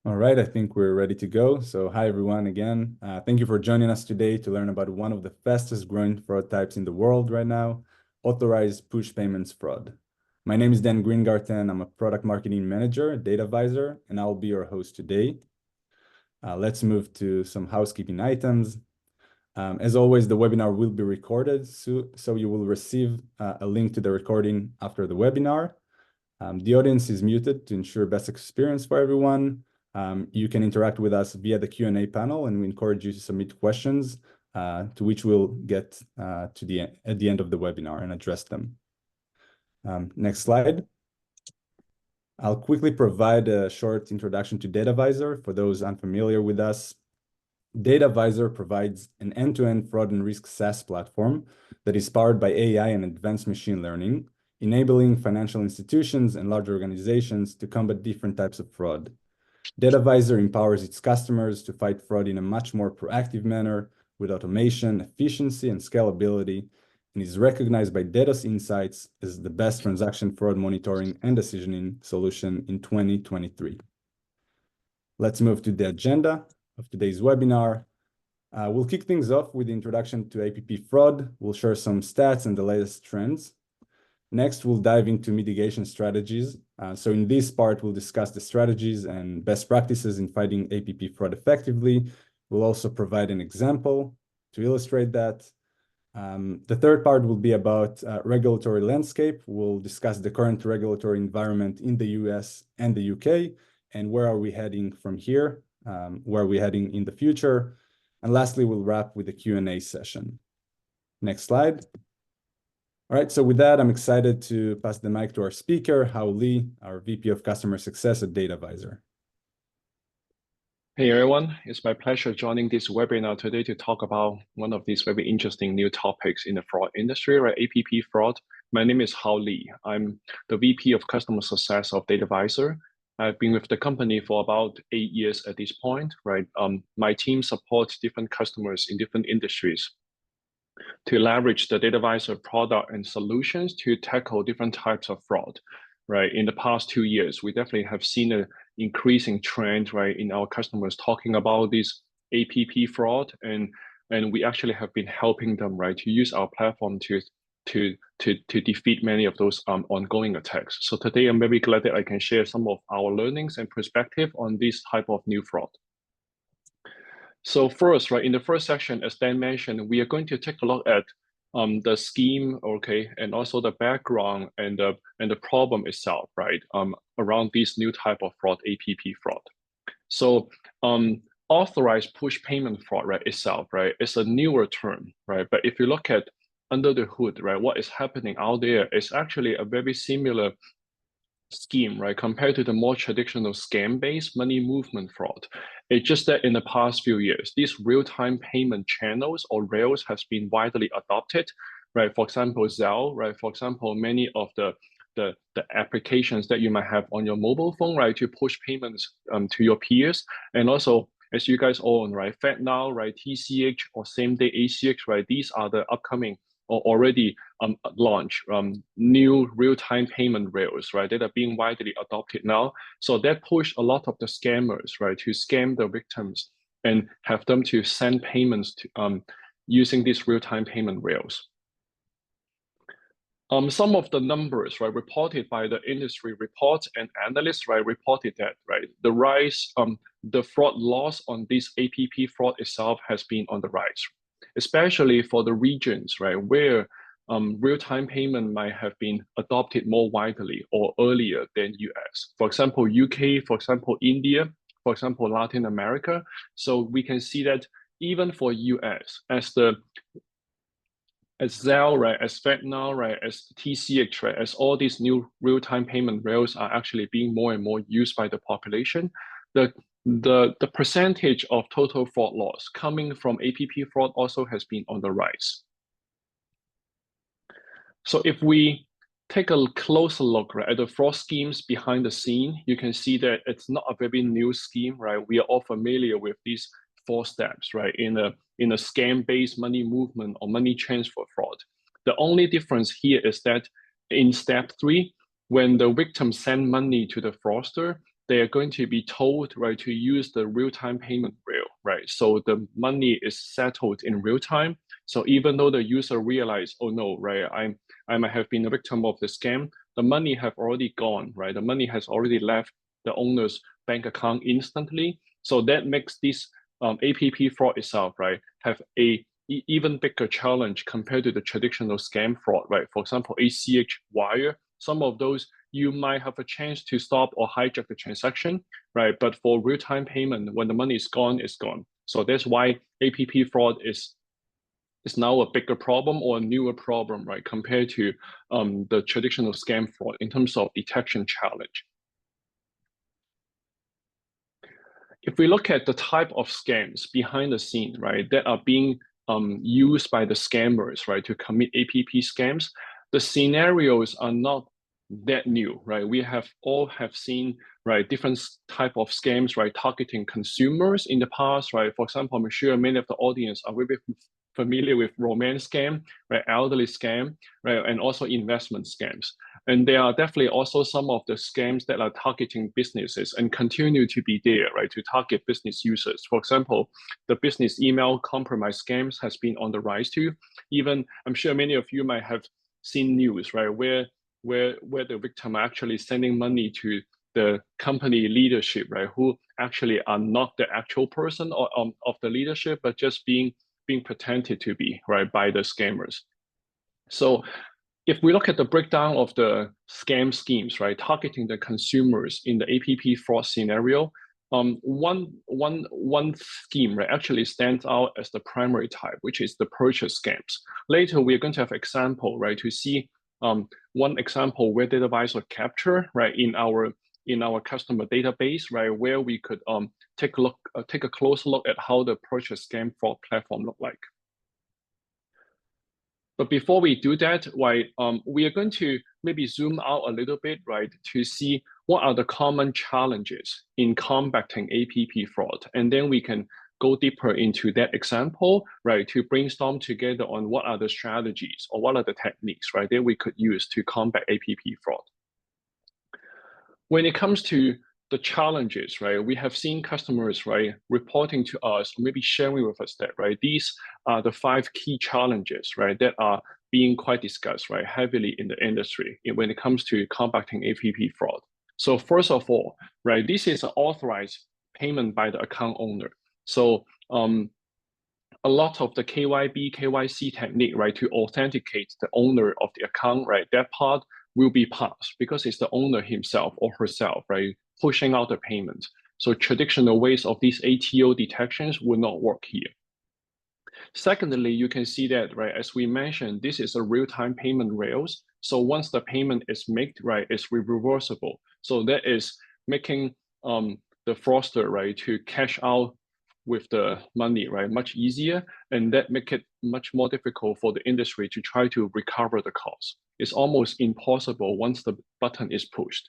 All right, I think we're ready to go. So hi, everyone, again. Thank you for joining us today to learn about one of the fastest growing fraud types in the world right now, authorized push payments fraud. My name is Dan Greengarten. I'm a product marketing manager at DataVisor, and I'll be your host today. Let's move to some housekeeping items. As always, the webinar will be recorded, so you will receive a link to the recording after the webinar. The audience is muted to ensure best experience for everyone. You can interact with us via the Q&A panel, and we encourage you to submit questions to which we'll get at the end of the webinar and address them. Next slide. I'll quickly provide a short introduction to DataVisor for those unfamiliar with us. DataVisor provides an end-to-end fraud and risk SaaS platform that is powered by AI and advanced machine learning, enabling financial institutions and large organizations to combat different types of fraud. DataVisor empowers its customers to fight fraud in a much more proactive manner with automation, efficiency, and scalability, and is recognized by Datos Insights as the best transaction fraud monitoring and decisioning solution in 2023. Let's move to the agenda of today's webinar. We'll kick things off with the introduction to APP fraud. We'll share some stats and the latest trends. Next, we'll dive into mitigation strategies. So in this part, we'll discuss the strategies and best practices in fighting APP fraud effectively. We'll also provide an example to illustrate that. The third part will be about regulatory landscape. We'll discuss the current regulatory environment in the US and the UK, and where are we heading from here, where are we heading in the future. And lastly, we'll wrap with a Q&A session. Next slide. All right, so with that, I'm excited to pass the mic to our speaker, Hao Li, our VP of Customer Success at DataVisor. Hey everyone, it's my pleasure joining this webinar today to talk about one of these very interesting new topics in the fraud industry, right? APP fraud. My name is Hao Li. I'm the VP of Customer Success of DataVisor. I've been with the company for about 8 years at this point, right? My team supports different customers in different industries to leverage the DataVisor product and solutions to tackle different types of fraud, right? In the past 2 years, we definitely have seen an increasing trend, right, in our customers talking about this APP fraud, and we actually have been helping them, right, to use our platform to defeat many of those ongoing attacks. So today, I'm very glad that I can share some of our learnings and perspective on this type of new fraud. So first, right, in the first section, as Dan mentioned, we are going to take a look at the scheme, okay, and also the background and the problem itself, right, around this new type of fraud, APP fraud. So authorized push payment fraud, right, itself, right, is a newer term, right? But if you look at under the hood, right, what is happening out there is actually a very similar scheme, right, compared to the more traditional scam-based money movement fraud. It's just that in the past few years, these real-time payment channels or rails has been widely adopted, right? For example, Zelle, right? For example, many of the applications that you might have on your mobile phone, right, to push payments to your peers, and also as you guys own, right, FedNow, right, TCH or same-day ACH, right? These are the upcoming or already launched new real-time payment rails, right, that are being widely adopted now. So that pushed a lot of the scammers, right, to scam the victims and have them to send payments to, using these real-time payment rails. Some of the numbers, right, reported by the industry reports and analysts, right, reported that, right, the rise, the fraud loss on this APP fraud itself has been on the rise, especially for the regions, right, where real-time payment might have been adopted more widely or earlier than US. For example, UK, for example, India, for example, Latin America. So we can see that even for US, as Zelle, right, as FedNow, right, as TCH, right, as all these new real-time payment rails are actually being more and more used by the population, the percentage of total fraud loss coming from APP fraud also has been on the rise. So if we take a closer look, right, at the fraud schemes behind the scene, you can see that it's not a very new scheme, right? We are all familiar with these 4 steps, right, in a scam-based money movement or money transfer fraud. The only difference here is that in step 3, when the victim send money to the fraudster, they are going to be told, right, to use the real-time payment rail, right? So the money is settled in real time. So even though the user realize, oh no, right, I might have been a victim of the scam, the money have already gone, right? The money has already left the owner's bank account instantly. So that makes this APP fraud itself, right, have a even bigger challenge compared to the traditional scam fraud, right? For example, ACH wire, some of those you might have a chance to stop or hijack the transaction, right? But for real-time payment, when the money is gone, it's gone. So that's why APP fraud is now a bigger problem or a newer problem, right, compared to the traditional scam fraud in terms of detection challenge. If we look at the type of scams behind the scene, right, that are being used by the scammers, right, to commit APP scams, the scenarios are not that new, right? We all have seen, right, different type of scams, right, targeting consumers in the past, right? For example, I'm sure many of the audience are very familiar with romance scam, right, elderly scam, right, and also investment scams. And there are definitely also some of the scams that are targeting businesses and continue to be there, right, to target business users. For example, the business email compromise scams has been on the rise too. Even I'm sure many of you might have seen news, right, where the victim are actually sending money to the company leadership, right, who actually are not the actual person of the leadership, but just being pretended to be, right, by the scammers. So if we look at the breakdown of the scam schemes, right, targeting the consumers in the APP fraud scenario, one scheme, right, actually stands out as the primary type, which is the purchase scams. Later, we're going to have example, right, to see one example where data advisor capture, right, in our customer database, right, where we could take a closer look at how the purchase scam fraud platform look like. But before we do that, right, we are going to maybe zoom out a little bit, right, to see what are the common challenges in combating APP fraud. And then we can go deeper into that example, right, to brainstorm together on what are the strategies or what are the techniques, right, that we could use to combat APP fraud. When it comes to the challenges, right, we have seen customers, right, reporting to us, maybe sharing with us that, right, these are the 5 key challenges, right, that are being quite discussed, right, heavily in the industry when it comes to combating APP fraud. So first of all, right, this is an authorized payment by the account owner. So a lot of the KYB, KYC technique, right, to authenticate the owner of the account, right, that part will be passed because it's the owner himself or herself, right, pushing out the payment. So traditional ways of these ATO detections will not work here. Secondly, you can see that, right, as we mentioned, this is a real-time payment rails. So once the payment is made, right, it's reversible. So that is making the fraudster, right, to cash out with the money, right, much easier, and that make it much more difficult for the industry to try to recover the cost. It's almost impossible once the button is pushed.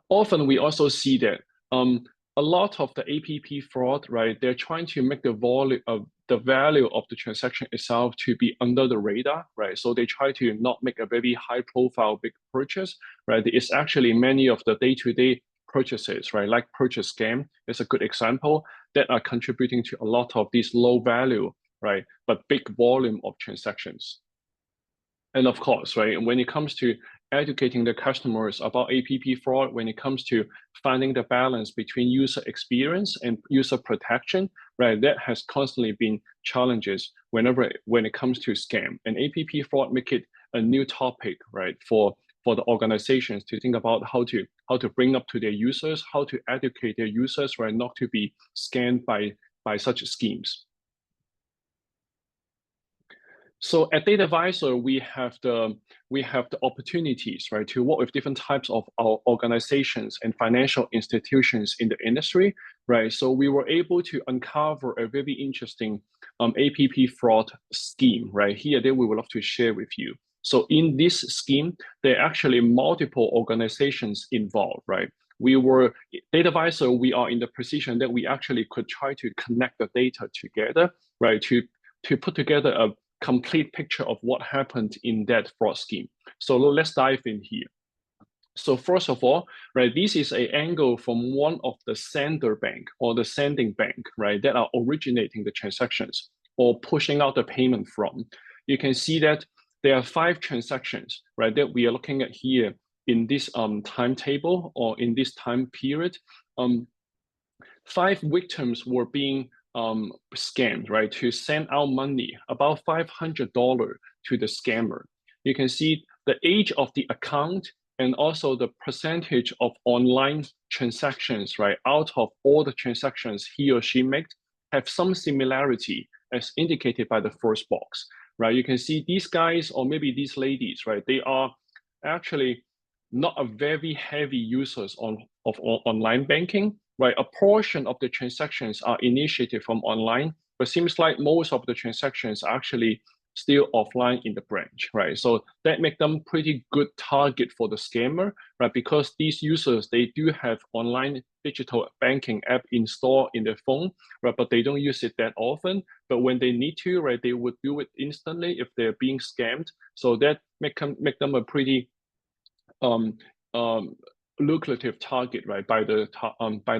Often we also see that a lot of the APP fraud, right, they're trying to make the value of the transaction itself to be under the radar, right? So they try to not make a very high profile big purchase, right? It's actually many of the day-to-day purchases, right, like purchase scam is a good example that are contributing to a lot of these low value, right, but big volume of transactions. And of course, right, when it comes to educating the customers about APP fraud, when it comes to finding the balance between user experience and user protection, right, that has constantly been challenges when it comes to scam. And APP fraud make it a new topic, right, for the organizations to think about how to bring up to their users, how to educate their users, right, not to be scammed by such schemes. So at Data Advisor, we have the opportunities, right, to work with different types of our organizations and financial institutions in the industry, right? So we were able to uncover a very interesting APP fraud scheme, right? Here, that we would love to share with you. So in this scheme, there are actually multiple organizations involved, right? Data Advisor, we are in the position that we actually could try to connect the data together, right, to put together a complete picture of what happened in that fraud scheme. So let's dive in here. So first of all, right, this is an angle from one of the sender bank or the sending bank, right, that are originating the transactions or pushing out the payment from. You can see that there are 5 transactions, right, that we are looking at here in this timetable or in this time period. 5 victims were being scammed, right, to send out money, about $500 to the scammer. You can see the age of the account and also the percentage of online transactions, right, out of all the transactions he or she made have some similarity as indicated by the first box, right? You can see these guys or maybe these ladies, right, they are actually not a very heavy users of online banking, right? A portion of the transactions are initiated from online, but seems like most of the transactions are actually still offline in the branch, right? So that make them pretty good target for the scammer, right? Because these users, they do have online digital banking app installed in their phone, right? But they don't use it that often. But when they need to, right, they would do it instantly if they're being scammed. So that make them a pretty lucrative target, right, by the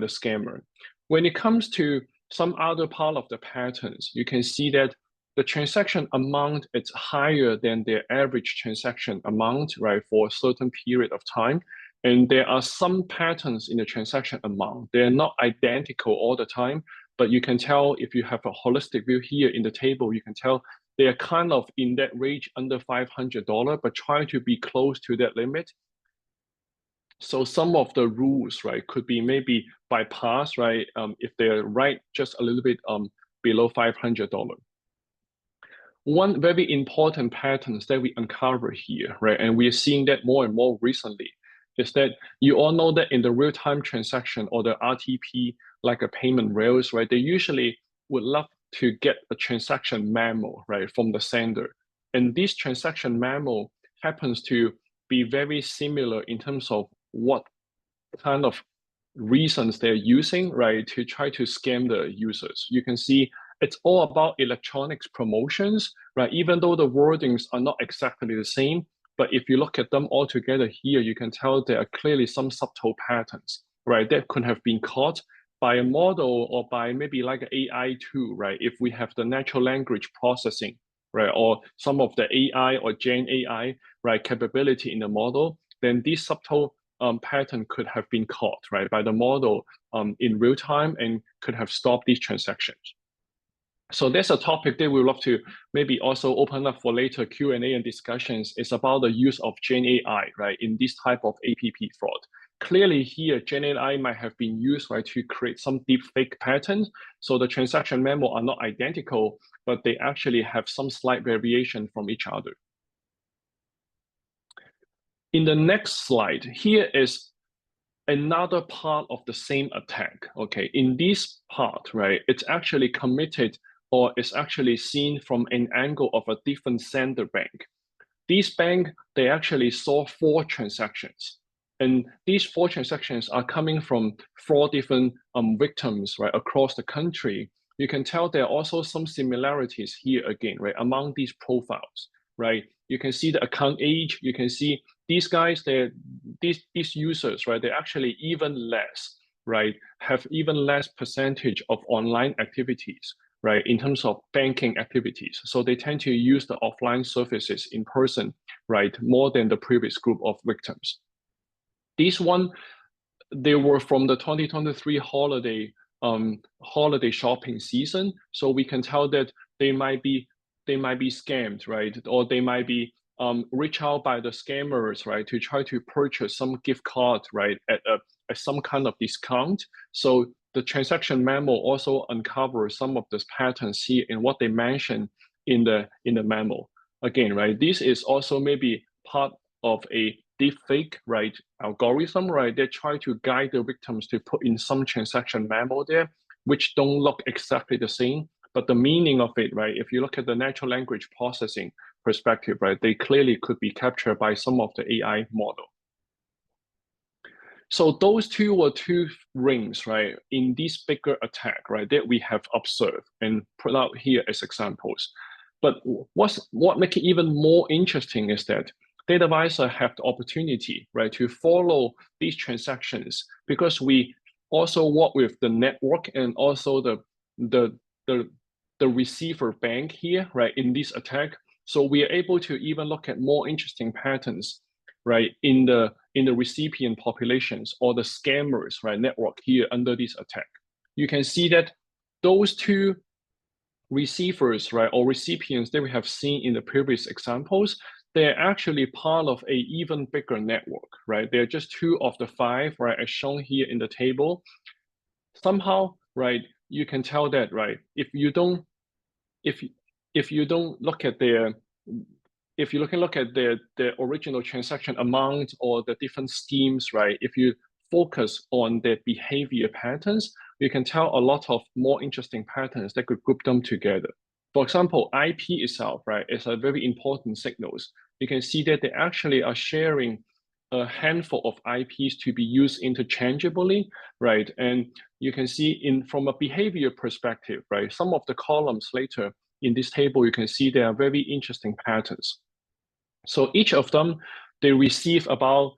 scammer. When it comes to some other part of the patterns, you can see that the transaction amount is higher than their average transaction amount, right, for a certain period of time. And there are some patterns in the transaction amount. They're not identical all the time, but you can tell if you have a holistic view here in the table, you can tell they are kind of in that range under $500, but trying to be close to that limit. So some of the rules, right, could be maybe bypassed, right, if they're right just a little bit below $500. One very important patterns that we uncover here, right, and we are seeing that more and more recently, is that you all know that in the real-time transaction or the RTP, like a payment rails, right, they usually would love to get a transaction memo, right, from the sender. And this transaction memo happens to be very similar in terms of what kind of reasons they're using, right, to try to scam the users. You can see it's all about electronics promotions, right? Even though the wordings are not exactly the same, but if you look at them all together here, you can tell there are clearly some subtle patterns, right, that could have been caught by a model or by maybe like an AI tool, right? If we have the natural language processing, right, or some of the AI or Gen AI, right, capability in the model, then these subtle pattern could have been caught, right, by the model in real time and could have stopped these transactions. So that's a topic that we would love to maybe also open up for later Q&A and discussions. Is about the use of Gen AI, right, in this type of APP fraud. Clearly here, Gen AI might have been used, right, to create some deep fake patterns. So the transaction memo are not identical, but they actually have some slight variation from each other. In the next slide, here is another part of the same attack. Okay, in this part, right, it's actually committed or it's actually seen from an angle of a different sender bank. This bank, they actually saw 4 transactions. And these 4 transactions are coming from 4 different victims, right, across the country. You can tell there are also some similarities here again, right, among these profiles, right? You can see the account age, you can see these guys, these users, right, they're actually even less, right, have even less percentage of online activities, right, in terms of banking activities. So they tend to use the offline services in person, right, more than the previous group of victims. These one, they were from the 2023 holiday shopping season. So we can tell that they might be scammed, right, or they might be reached out by the scammers, right, to try to purchase some gift card, right, at some kind of discount. So the transaction memo also uncovers some of those patterns here in what they mentioned in the memo. Again, right, this is also maybe part of a deepfake, right, algorithm, right, they try to guide the victims to put in some transaction memo there, which don't look exactly the same, but the meaning of it, right, if you look at the natural language processing perspective, right, they clearly could be captured by some of the AI model. So those two were 2 rings, right, in this bigger attack, right, that we have observed and put out here as examples. But what makes it even more interesting is that data advisor have the opportunity, right, to follow these transactions because we also work with the network and also the receiver bank here, right, in this attack. So we are able to even look at more interesting patterns, right, in the recipient populations or the scammers, right, network here under this attack. You can see that those two receivers, right, or recipients that we have seen in the previous examples, they're actually part of a even bigger network, right? They're just 2 of the 5, right, as shown here in the table. Somehow, right, you can tell that, right, if you don't look at their if you look at the original transaction amount or the different schemes, right, if you focus on their behavior patterns, you can tell a lot of more interesting patterns that could group them together. For example, IP itself, right, is a very important signals. You can see that they actually are sharing a handful of IPs to be used interchangeably, right? And you can see from a behavior perspective, right, some of the columns later in this table, you can see there are very interesting patterns. So each of them, they receive about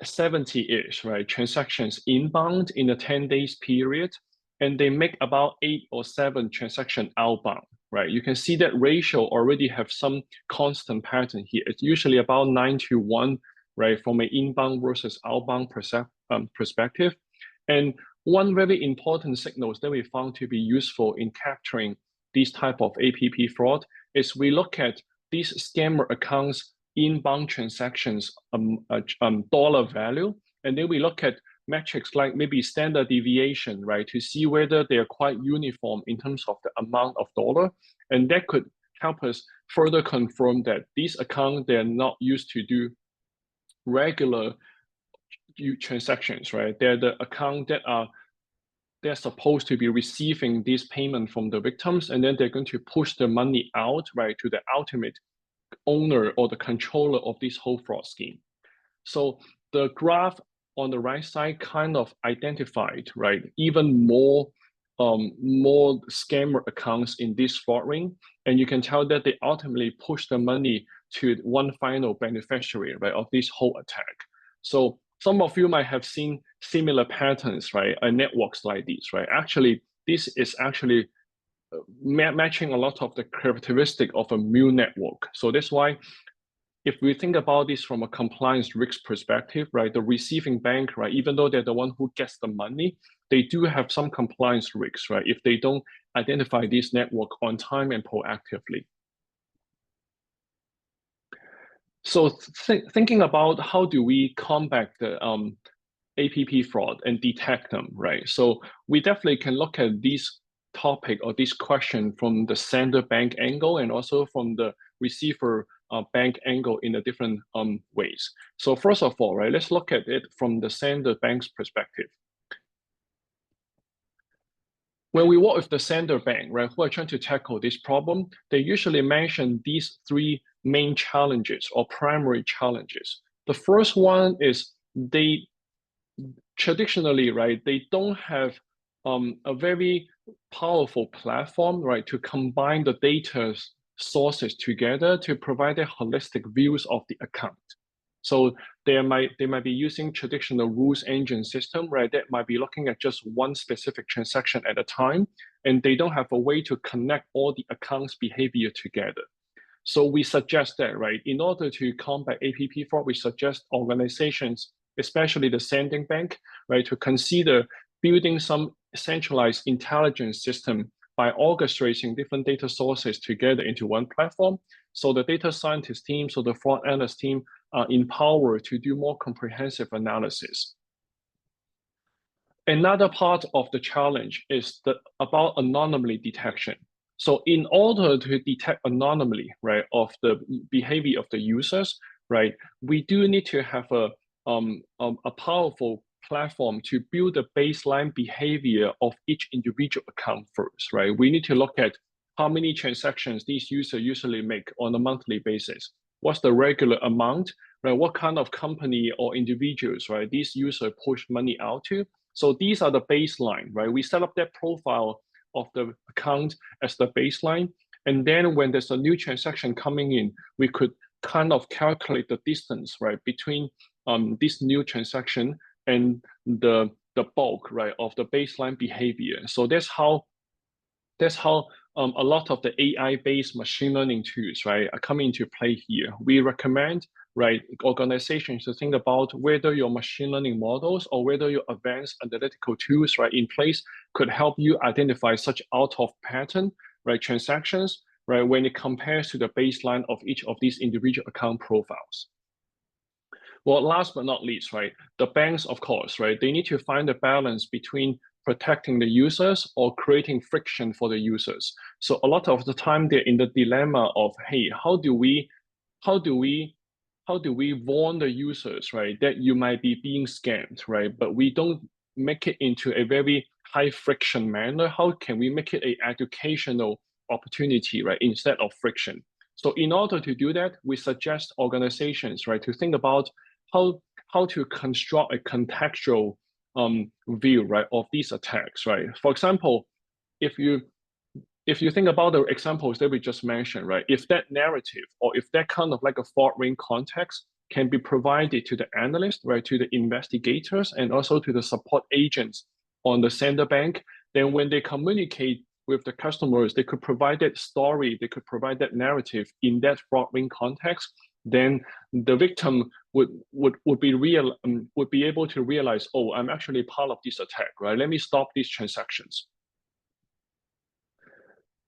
70-ish, right, transactions inbound in a 10 days period, and they make about 8 or 7 transactions outbound, right? You can see that ratio already have some constant pattern here. It's usually about 9-to-1, right, from an inbound versus outbound perspective. And one very important signals that we found to be useful in capturing these type of APP fraud is we look at these scammer accounts inbound transactions dollar value, and then we look at metrics like maybe standard deviation, right, to see whether they are quite uniform in terms of the amount of dollar, and that could help us further confirm that these accounts, they're not used to do regular transactions, right? They're the account that they're supposed to be receiving this payment from the victims, and then they're going to push the money out, right, to the ultimate owner or the controller of this whole fraud scheme. So the graph on the right side kind of identified, right, even more scammer accounts in this fraud ring, and you can tell that they ultimately push the money to one final beneficiary, right, of this whole attack. So some of you might have seen similar patterns, right, on networks like this, right? Actually, this is actually matching a lot of the characteristic of a Mu network. So that's why if we think about this from a compliance risk perspective, right, the receiving bank, right, even though they're the one who gets the money, they do have some compliance risks, right, if they don't identify this network on time and proactively. So thinking about how do we combat the APP fraud and detect them, right? So we definitely can look at this topic or this question from the sender bank angle and also from the receiver bank angle in a different ways. So first of all, right, let's look at it from the sender bank's perspective. When we work with the sender bank, right, who are trying to tackle this problem, they usually mention these 3 main challenges or primary challenges. The first one is they traditionally, right, they don't have a very powerful platform, right, to combine the data sources together to provide a holistic views of the account. So they might be using traditional rules engine system, right, that might be looking at just one specific transaction at a time, and they don't have a way to connect all the accounts behavior together. So we suggest that, right, in order to combat APP fraud, we suggest organizations, especially the sending bank, right, to consider building some centralized intelligence system by orchestrating different data sources together into one platform. So the data scientist team, so the fraud analyst team are empowered to do more comprehensive analysis. Another part of the challenge is about anomaly detection. So in order to detect anomaly, right, of the behavior of the users, right, we do need to have a powerful platform to build the baseline behavior of each individual account first, right? We need to look at how many transactions these users usually make on a monthly basis. What's the regular amount, right? What kind of company or individuals, right, these users push money out to? So these are the baseline, right? We set up that profile of the account as the baseline. And then when there's a new transaction coming in, we could kind of calculate the distance, right, between this new transaction and the bulk, right, of the baseline behavior. So that's how a lot of the AI-based machine learning tools, right, are coming into play here. We recommend, right, organizations to think about whether your machine learning models or whether your advanced analytical tools, right, in place could help you identify such out of pattern, right, transactions, right, when it compares to the baseline of each of these individual account profiles. Well, last but not least, right, the banks, of course, right, they need to find a balance between protecting the users or creating friction for the users. So a lot of the time they're in the dilemma of, hey, how do we warn the users, right, that you might be being scammed, right? But we don't make it into a very high friction manner. How can we make it an educational opportunity, right, instead of friction? So in order to do that, we suggest organizations, right, to think about how to construct a contextual view, right, of these attacks, right? For example, if you think about the examples that we just mentioned, right, if that narrative or if that kind of like a fraud ring context can be provided to the analyst, right, to the investigators, and also to the support agents on the sender bank, then when they communicate with the customers, they could provide that story, they could provide that narrative in that fraud ring context, then the victim would be able to realize, oh, I'm actually part of this attack, right? Let me stop these transactions.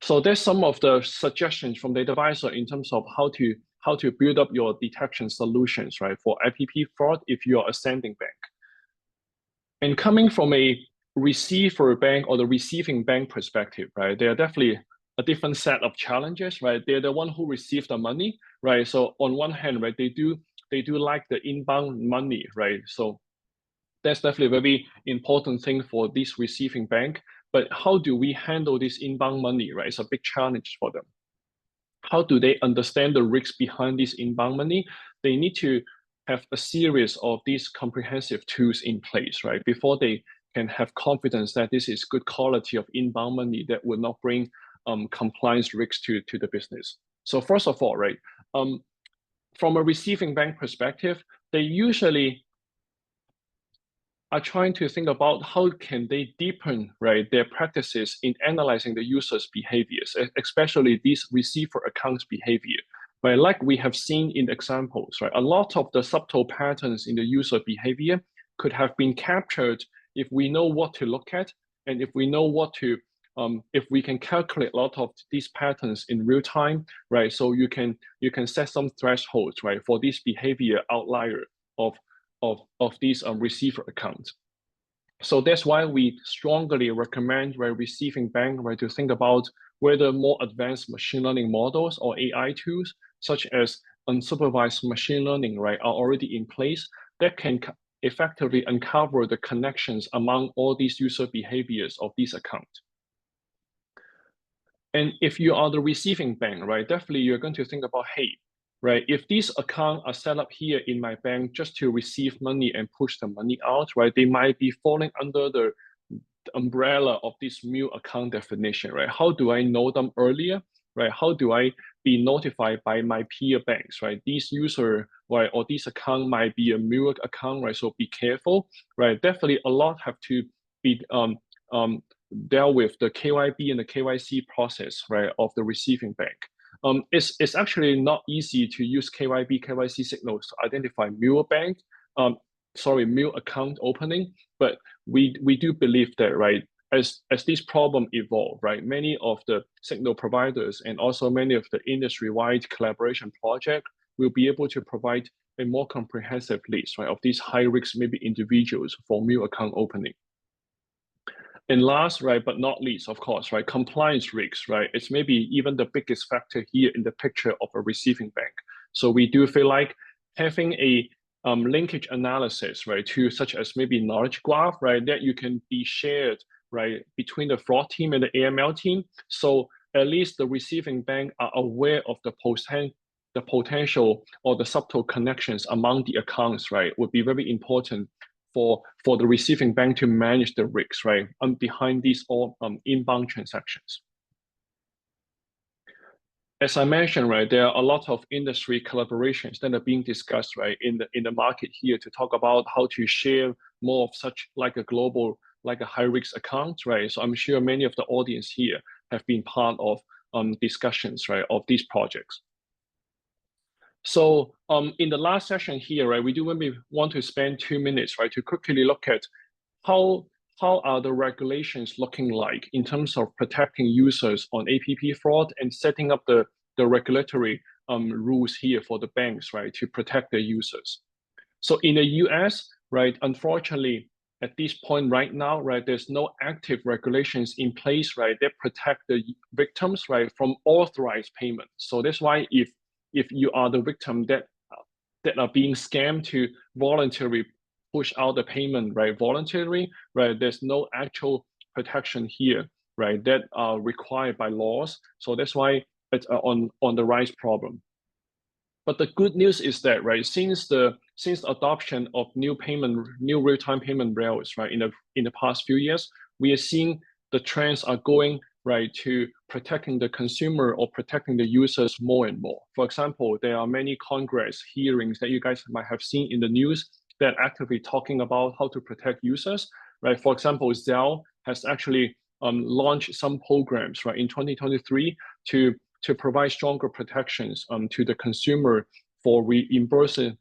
So there's some of the suggestions from the advisor in terms of how to build up your detection solutions, right, for IPP fraud if you are a sending bank. And coming from a receiver bank or the receiving bank perspective, right, they are definitely a different set of challenges, right? They're the one who receive the money, right? So on one hand, right, they do like the inbound money, right? So that's definitely a very important thing for this receiving bank. But how do we handle this inbound money, right? It's a big challenge for them. How do they understand the risks behind this inbound money? They need to have a series of these comprehensive tools in place, right? Before they can have confidence that this is good quality of inbound money that will not bring compliance risks to the business. So first of all, right, from a receiving bank perspective, they usually are trying to think about how can they deepen, right, their practices in analyzing the user's behaviors, especially these receiver accounts behavior. Right, like we have seen in examples, right, a lot of the subtle patterns in the user behavior could have been captured if we know what to look at, and if we know what to if we can calculate a lot of these patterns in real time, right? So you can set some thresholds, right, for this behavior outlier of these receiver accounts. So that's why we strongly recommend, right, receiving bank, right, to think about whether more advanced machine learning models or AI tools, such as unsupervised machine learning, right, are already in place that can effectively uncover the connections among all these user behaviors of these accounts. And if you are the receiving bank, right, definitely you're going to think about, hey, right, if these accounts are set up here in my bank just to receive money and push the money out, right, they might be falling under the umbrella of this mule account definition, right? How do I know them earlier, right? How do I be notified by my peer banks, right? These user, right, or this account might be a mule account, right? So be careful, right? Definitely a lot have to be dealt with the KYB and the KYC process, right, of the receiving bank. It's actually not easy to use KYB, KYC signals to identify mule bank, mule account opening, but we do believe that, right, as this problem evolve, right, many of the signal providers and also many of the industry-wide collaboration project will be able to provide a more comprehensive list, right, of these high-risk maybe individuals for mule account opening. And last, right, but not least, of course, right, compliance risks, right? It's maybe even the biggest factor here in the picture of a receiving bank. So we do feel like having a linkage analysis, right, to such as maybe knowledge graph, right, that you can be shared, right, between the fraud team and the AML team. So at least the receiving bank are aware of the potential or the subtle connections among the accounts, right, would be very important for the receiving bank to manage the risks, right, behind these all inbound transactions. as I mentioned, right, there are a lot of industry collaborations that are being discussed, right, in the market here to talk about how to share more of such like a global, like a high risk account, right? So I'm sure many of the audience here have been part of discussions, right, of these projects. So in the last session here, right, we do maybe want to spend 2 minutes, right, to quickly look at how are the regulations looking like in terms of protecting users on APP fraud and setting up the regulatory rules here for the banks, right, to protect their users. So in the US, right, unfortunately, at this point right now, right, there's no active regulations in place, right, that protect the victims, right, from authorized payment. So that's why if you are the victim that are being scammed to voluntarily push out the payment, right, voluntarily, right, there's no actual protection here, right, that are required by laws. So that's why it's on the rise problem. But the good news is that, right, since adoption of new real-time payment rails, right, in the past few years, we are seeing the trends are going right to protecting the consumer or protecting the users more and more. For example, there are many Congress hearings that you guys might have seen in the news that actively talking about how to protect users, right? For example, Zelle has actually launched some programs, right, in 2023 to provide stronger protections to the consumer for reimbursing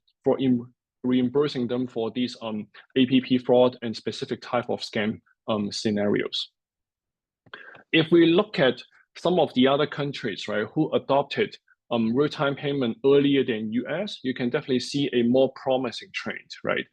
them for these APP fraud and specific type of scam scenarios. If we look at some of the other countries, right, who adopted real-time payment earlier than US, you can definitely see a more promising trend, right?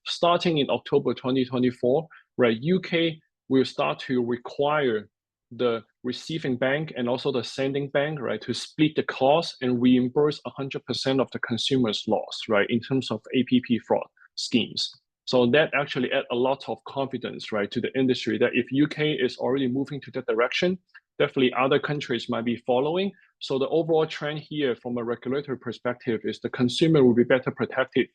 Starting in October 2024, right, UK will start to require the receiving bank and also the sending bank, right, to split the cost and reimburse 100% of the consumer's loss, right, in terms of APP fraud schemes. So that actually add a lot of confidence, right, to the industry that if UK is already moving to that direction, definitely other countries might be following. So the overall trend here from a regulatory perspective is the consumer will be better protected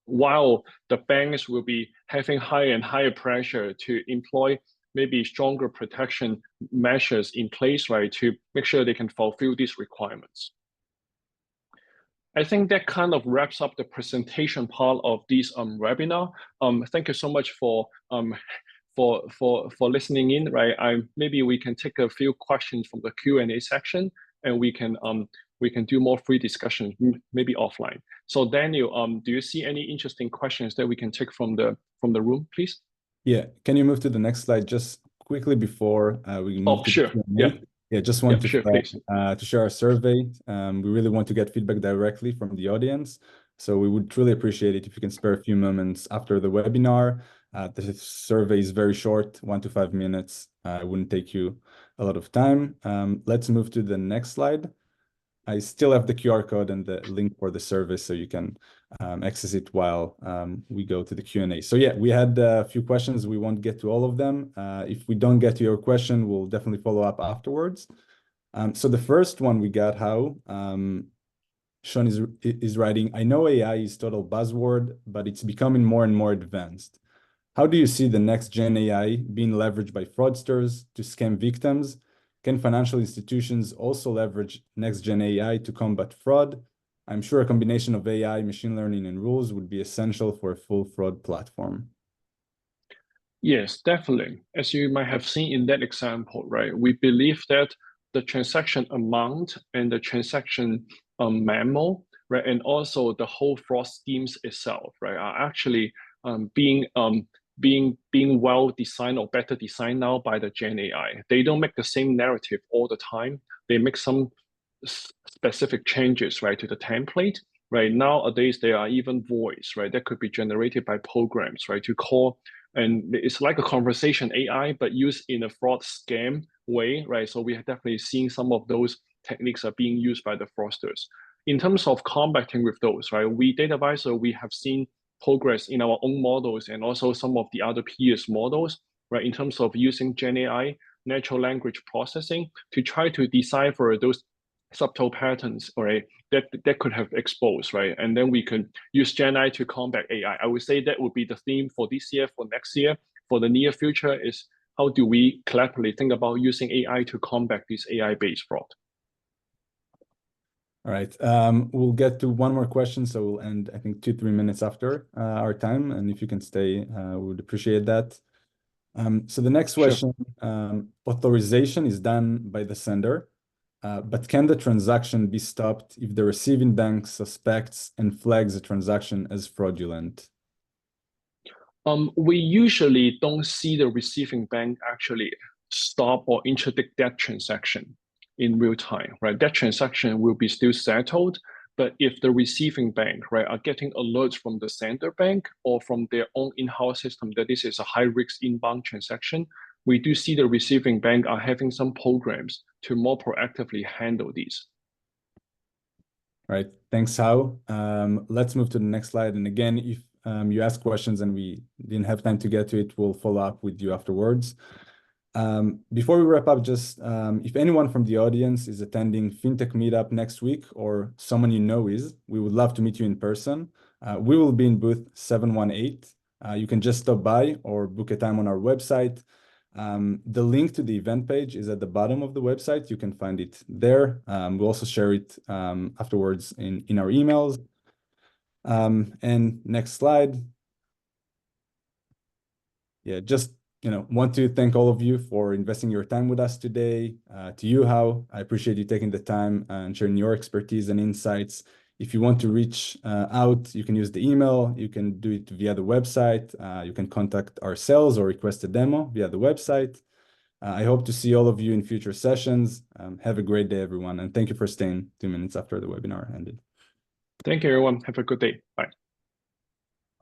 while the banks will be having higher and higher pressure to employ maybe stronger protection measures in place, right, to make sure they can fulfill these requirements. I think that kind of wraps up the presentation part of this webinar. Thank you so much for listening in. Right, maybe we can take a few questions from the Q&A section, and we can do more free discussion, maybe offline. So Daniel, do you see any interesting questions that we can take from the room, please? Yeah, can you move to the next slide just quickly before we move to sure. the Q&A? Yeah, just want to share our survey. We really want to get feedback directly from the audience. So we would truly appreciate it if you can spare a few moments after the webinar. The survey is very short, 1 to 5 minutes. It wouldn't take you a lot of time. Let's move to the next slide. I still have the QR code and the link for the service, so you can access it while we go to the Q&A. So yeah, we had a few questions. We won't get to all of them. If we don't get to your question, we'll definitely follow up afterwards. So the first one we got, Sean is writing, I know AI is total buzzword, but it's becoming more and more advanced. How do you see the next gen AI being leveraged by fraudsters to scam victims? Can financial institutions also leverage next-gen AI to combat fraud? I'm sure a combination of AI, machine learning, and rules would be essential for a full fraud platform. Yes, definitely. As you might have seen in that example, right, we believe that the transaction amount and the transaction memo, right, and also the whole fraud schemes itself, right, are actually being well designed or better designed now by the Gen AI. They don't make the same narrative all the time. They make some specific changes, right, to the template. Right, nowadays there are even voice, right, that could be generated by programs, right, to call, and it's like a conversation AI, but used in a fraud scam way, right? So we have definitely seen some of those techniques are being used by the fraudsters. In terms of combating with those, right, we DataVisor, we have seen progress in our own models and also some of the other peers models, right, in terms of using Gen AI, natural language processing, to try to decipher those subtle patterns, right, that could have exposed, right, and then we can use Gen AI to combat AI. I would say that would be the theme for this year, for next year, for the near future, is how do we collectively think about using AI to combat this AI-based fraud? All right. We'll get to one more question, so we'll end, I think, 2-3 minutes after our time. And if you can stay, we would appreciate that. So the next Sure. question, authorization is done by the sender, but can the transaction be stopped if the receiving bank suspects and flags the transaction as fraudulent? We usually don't see the receiving bank actually stop or interdict that transaction in real time, right? That transaction will be still settled, but if the receiving bank, right, are getting alerts from the sender bank or from their own in-house system that this is a high-risk inbound transaction, we do see the receiving bank are having some programs to more proactively handle these. Right. Thanks, Hao. Let's move to the next slide. And again, if you ask questions and we didn't have time to get to it, we'll follow up with you afterwards. Before we wrap up, just if anyone from the audience is attending FinTech Meetup next week or someone you know is, we would love to meet you in person. We will be in booth 718. You can just stop by or book a time on our website. The link to the event page is at the bottom of the website. You can find it there. We'll also share it afterwards in our emails. And next slide. Yeah, just want to thank all of you for investing your time with us today. To you, Hao, I appreciate you taking the time and sharing your expertise and insights. If you want to reach out, you can use the email. You can do it via the website. You can contact our sales or request a demo via the website. I hope to see all of you in future sessions. Have a great day, everyone. And thank you for staying 2 minutes after the webinar ended. Thank you, everyone. Have a good day. Bye.